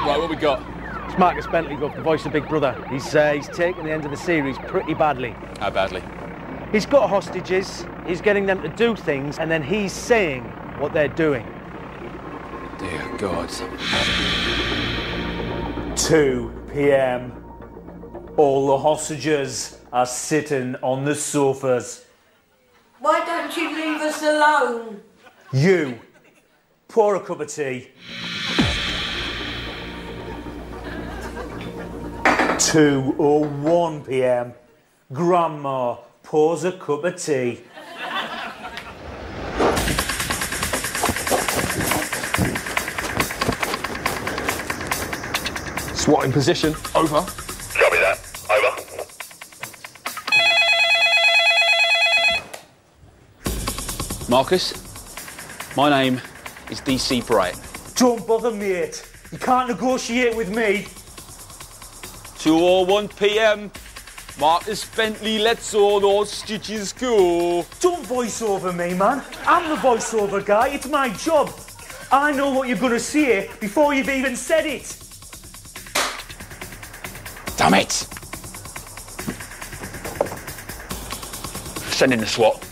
Right, what we got? It's Marcus Bentley, the voice of Big Brother. He's taken the end of the series pretty badly. How badly? He's got hostages, he's getting them to do things, and then he's saying what they're doing. Dear God. 2 p.m. All the hostages are sitting on the sofas. Why don't you leave us alone? You, pour a cup of tea. 2:01 p.m. Grandma pours a cup of tea. SWAT in position. Over. Copy that. Over. Marcus, my name is DC Bright. Don't bother, mate. You can't negotiate with me. 2:01 p.m. Marcus Bentley lets all hostages go. Don't voice over me, man. I'm the voiceover guy. It's my job. I know what you're going to say before you've even said it. Damn it! Send in the SWAT.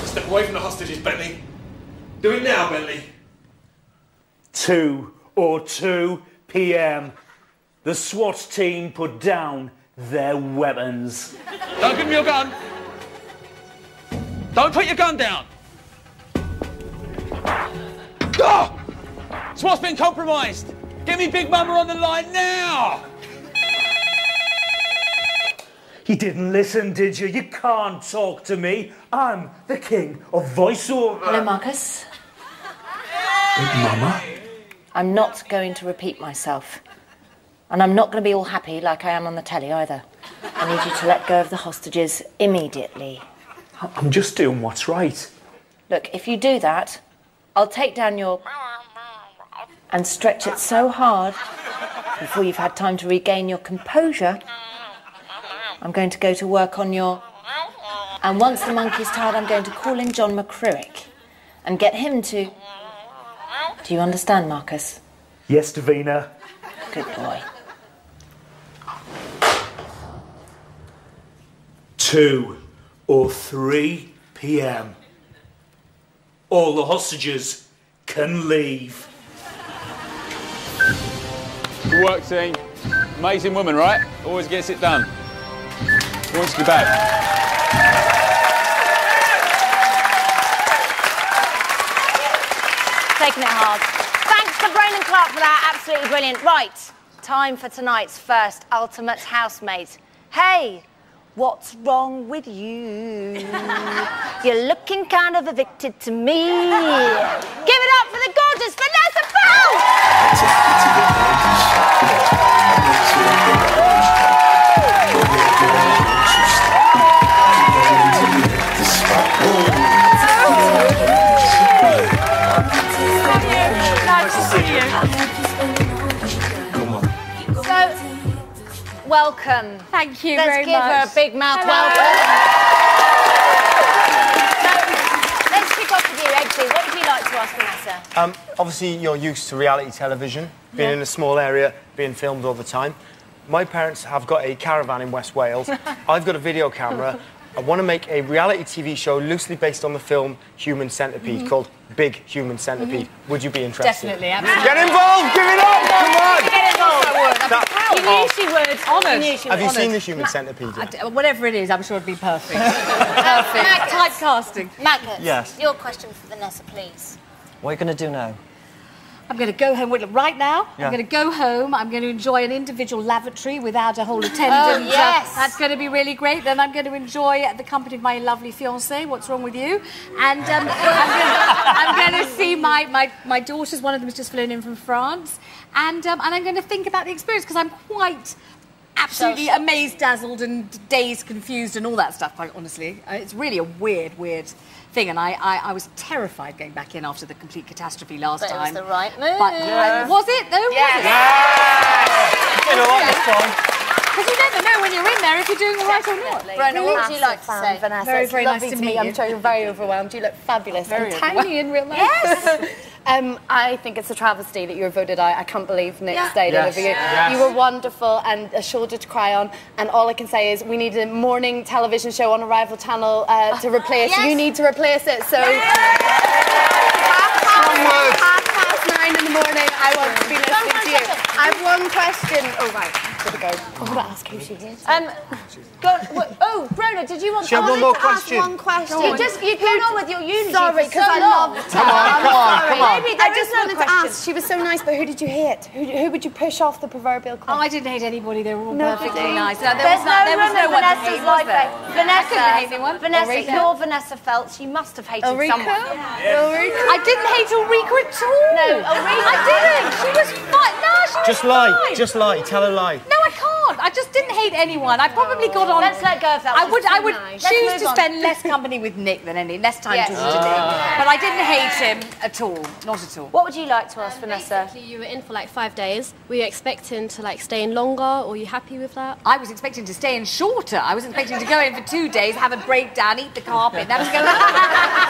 Step away from the hostages, Bentley. Do it now, Bentley. 2:02 p.m. The SWAT team put down their weapons. Don't give me your gun. Don't put your gun down. Ah! SWAT's been compromised. Get me Big Mama on the line now. You didn't listen, did you? You can't talk to me. I'm the king of voiceover. Hello, Marcus. Big Mama? I'm not going to repeat myself. And I'm not going to be all happy like I am on the telly either. I need you to let go of the hostages immediately. I'm just doing what's right. Look, if you do that, I'll take down your... and stretch it so hard before you've had time to regain your composure. I'm going to go to work on your... And once the monkey's tired, I'm going to call in John McCruick and get him to... Do you understand, Marcus? Yes, Davina. Good boy. 2:03 p.m. All the hostages can leave. Good work, team. Amazing woman, right? Always gets it done. Who wants to be back? Taking it hard. Thanks to Brain and Clark for that. Absolutely brilliant. Right, time for tonight's first Ultimate Housemate. Hey, what's wrong with you? You're looking kind of evicted to me. Give it up for the gorgeous Vanessa Nice to see you. So, welcome. Thank you very much. Let's give her a big mouth welcome. So, let's kick off with you, Eggsy. What would you like to ask Vanessa? Obviously, you're used to reality television, being in a small area, being filmed all the time. My parents have got a caravan in West Wales. I've got a video camera. I want to make a reality TV show loosely based on the film Human Centipede called Big Human Centipede. Would you be interested? Definitely, absolutely. Get involved! Give it up! Come on! Get involved. You knew she would. Honoured. Have you seen the Human Centipede yet? Whatever it is, I'm sure it'd be perfect. Perfect. Typecasting. Marcus, Yes. your question for Vanessa, please. What are you going to do now? I'm going to go home right now. Yeah. I'm going to go home. I'm going to enjoy an individual lavatory without a whole attendant. Oh, yes. That's going to be really great. Then I'm going to enjoy the company of my lovely fiancé. What's wrong with you? And I'm going to see my daughters. One of them has just flown in from France. And I'm going to think about the experience because I'm quite absolutely amazed, dazzled, and dazed, confused, and all that stuff, quite honestly. It's really a weird thing, and I was terrified going back in after the complete catastrophe last time. But it was the right move. But was it, though? Yes. Was it? You know what, this time? Because you never know when you're in there if you're doing all right or not. Brenna, what would you like to say? Vanessa, Very, it's very lovely nice to to meet meet you. I'm sure you're very overwhelmed. You look fabulous. Very and tiny in real life. Yes! I think it's a travesty that you were voted out. I can't believe Nick stayed Yes. over you. Yes. You were wonderful and a shoulder to cry on. And all I can say is we need a morning television show on a rival channel to replace. Yes. You need to replace it. So half past 9 in the morning, I want to be listening to you. I have one question. Oh, right. Gotta go. I want to ask who she is. Oh, Brenna, did you want She had one more question. One question. You get on with your eulogy Sorry, for because so I long. loved her. Come on. Maybe there I just is no wanted to question. ask. She was so nice, but who did you hate? Who would you push off the proverbial cliff? Oh, I didn't hate anybody. They were all Nobody. perfectly nice. No, There's no room in one to Vanessa's hate, was life. there? I couldn't hate anyone. Vanessa, Ulrika? you're Vanessa Feltz. You must have hated Ulrika? someone. I didn't hate Ulrika at all. No, Ulrika. I didn't. She was fine. No, she was Just lie. fine. Just lie. Tell a lie. No, I can't. I just didn't hate anyone. I probably got on. Let's let go of that. I would Let's choose move to on. spend less company with Nick than less time Yes. talking to Nick. But I didn't hate him at all. Not at all. What would you like to ask Vanessa? Basically, you were in for like 5 days. Were you expecting to like stay in longer, or are you happy with that? I was expecting to stay in shorter. I was expecting to go in for 2 days, have a breakdown, eat the carpet, and have to go.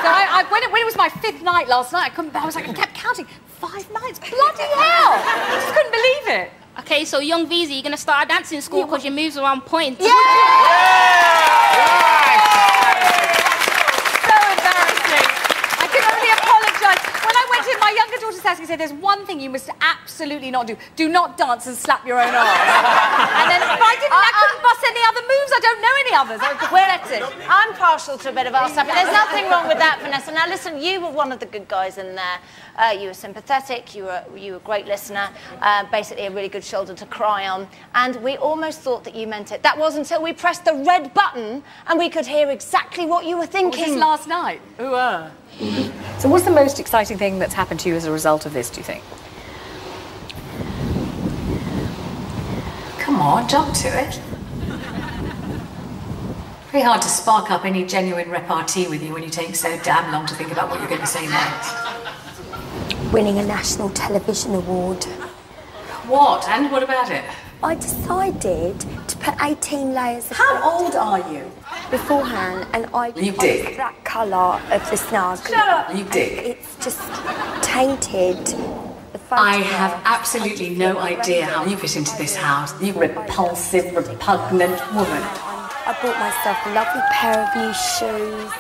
So when it was my 5th night last night, I kept counting 5 nights. Bloody hell! I just couldn't believe it. Okay, so young VZ, you're gonna start a dancing school because your moves are on point. So embarrassing. I can only apologise. When I went to my younger daughter's house, he said, "There's one thing you must absolutely not do: do not dance and slap your own arse." And then, but I couldn't bust any other moves. I don't know any others. I was pathetic. I'm partial to a bit of arse slapping. There's nothing wrong with that, Vanessa. Now listen, you were one of the good guys in there. You were sympathetic. You were a great listener. Basically, a really good shoulder to cry on. And we almost thought that you meant it. That was until we pressed the red button and we could hear exactly what you were Was thinking. this last night? So what's the most exciting thing that's happened to you as a result of this, do you think? Come on, jump to it. Very hard to spark up any genuine repartee with you when you take so damn long to think about what you're going to say next. Winning a national television award. What? And what about it? I decided to put 18 layers of How old are you? beforehand, and I You dig. the black colour of the snug. Shut up. You dig. It's just tainted the photograph. I have absolutely no idea how you fit into this house. You repulsive, repugnant woman. I bought myself a lovely pair of new shoes.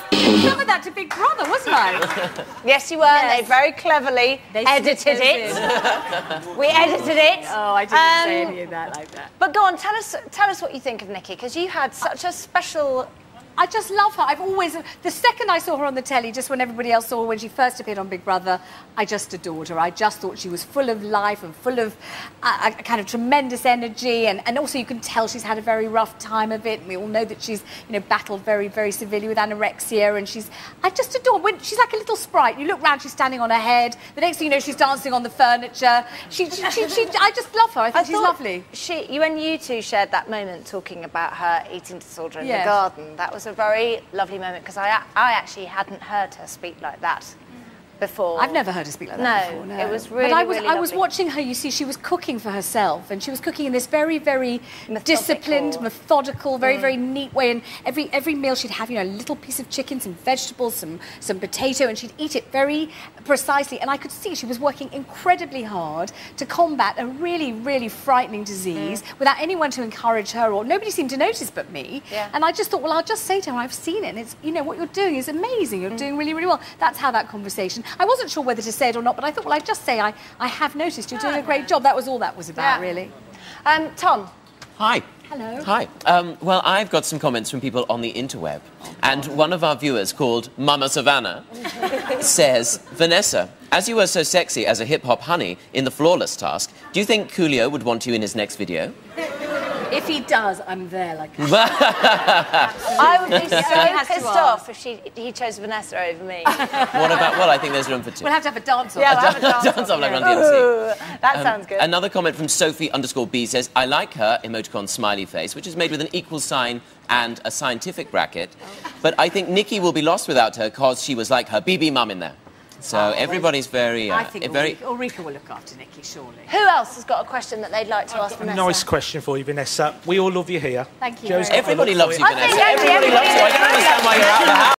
Some of that to Big Brother, wasn't I? Yes, you were. Yes. They very cleverly edited it. We edited it. Oh, I didn't say any of that like that. But go on, tell us what you think of Nikki, because you had such a special. I just love her. I've always, the second I saw her on the telly, just when everybody else saw her when she first appeared on Big Brother, I just adored her. I just thought she was full of life and full of a kind of tremendous energy, and also you can tell she's had a very rough time of it. And we all know that she's, you know, battled very, very severely with anorexia, and I just adore her. She's like a little sprite. You look round, she's standing on her head. The next thing you know, she's dancing on the furniture. I just love her. I think she's lovely. When you two shared that moment talking about her eating disorder in the garden, that was a very lovely moment, because I actually hadn't heard her speak like that before. I've never heard her speak like that before. No, it was really, but I was lovely. watching her. You see, she was cooking for herself, and she was cooking in this very, very disciplined, methodical, very, very neat way. And every meal she'd have, you know, a little piece of chicken, some vegetables, some potato, and she'd eat it very precisely. And I could see she was working incredibly hard to combat a really, really frightening disease without anyone to encourage her, or nobody seemed to notice but me. Yeah. And I just thought, well, I'll just say to her, I've seen it, and it's, you know, what you're doing is amazing. You're doing really, really well. That's how that conversation. I wasn't sure whether to say it or not, but I thought, well, I'd just say I have noticed you're doing a great job. That was all that was about, really. Tom. Hi. Hello. Hi. Well, I've got some comments from people on the interweb, and one of our viewers, called Mama Savannah, says, Vanessa, as you were so sexy as a hip-hop honey in the Flawless Task, do you think Coolio would want you in his next video? If he does, I'm there like I would be so has to pissed ask. off if he chose Vanessa over me. What about, well, I think there's room for two. We'll have to have a dance-off. Yeah, we'll have a dance-off. Dance-off like Run DMC. That sounds good. Another comment from Sophie_B says, I like her emoticon smiley face, which is made with an equal sign and a scientific bracket, but I think Nikki will be lost without her because she was like her BB mum in there. So everybody's very, I think very... Ulrika will look after Nikki, surely. Who else has got a question that they'd like to ask Vanessa? Nice question for you, Vanessa. We all love you here. Thank you. Joe's very got a Everybody look loves for you, Vanessa. Everybody loves you. I don't understand why you're out of the house.